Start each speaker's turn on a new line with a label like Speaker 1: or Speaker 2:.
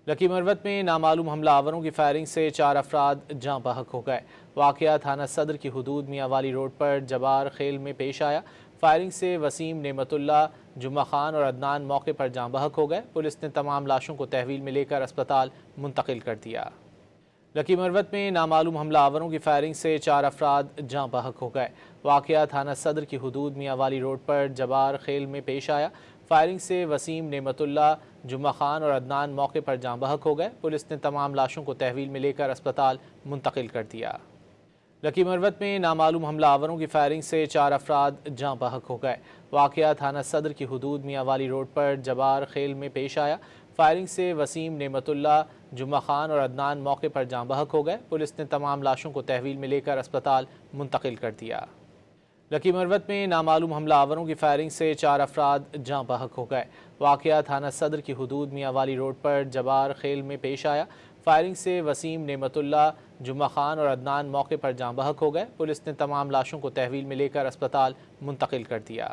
Speaker 1: لکی مروت میں نامعلوم حملہ آوروں کی فائرنگ سے 4 افراد جاں بحق ہو گئے۔ واقعہ تھانہ صدر کی حدود میاں والی روڈ پر جبار خیل میں پیش آیا۔ فائرنگ سے وسیم، نعمت اللہ، جمعہ خان اور عدنان موقع پر جاں بحق ہو گئے۔ پولیس نے تمام لاشوں کو تحویل میں لے کر اسپتال منتقل کر دیا۔ لکی مروت میں نامعلوم حملہ آوروں کی فائرنگ سے 4 افراد جاں بحق ہو گئے۔ واقعہ تھانہ صدر کی حدود میاں والی روڈ پر جبار خیل میں پیش آیا۔ فائرنگ سے وسیم، نعمت اللہ، جمعہ خان اور عدنان موقع پر جاں بحق ہو گئے۔ پولیس نے تمام لاشوں کو تحویل میں لے کر اسپتال منتقل کر دیا۔ لکی مروت میں نامعلوم حملہ آوروں کی فائرنگ سے 4 افراد جاں بحق ہو گئے۔ واقعہ تھانہ صدر کی حدود میاں والی روڈ پر جبار خیل میں پیش آیا۔ فائرنگ سے وسیم، نعمت اللہ، جمعہ خان اور عدنان موقع پر جاں بحق ہو گئے۔ پولیس نے تمام لاشوں کو تحویل میں لے کر اسپتال منتقل کر دیا۔ لکی مروت میں نامعلوم حملہ آوروں کی فائرنگ سے 4 افراد جاں بحق ہو گئے۔ واقعہ تھانہ صدر کی حدود میاں والی روڈ پر جبار خیل میں پیش آیا۔ فائرنگ سے وسیم، نعمت اللہ، جمعہ خان اور عدنان موقع پر جاں بحق ہو گئے۔ پولیس نے تمام لاشوں کو تحویل میں لے کر اسپتال منتقل کر دیا۔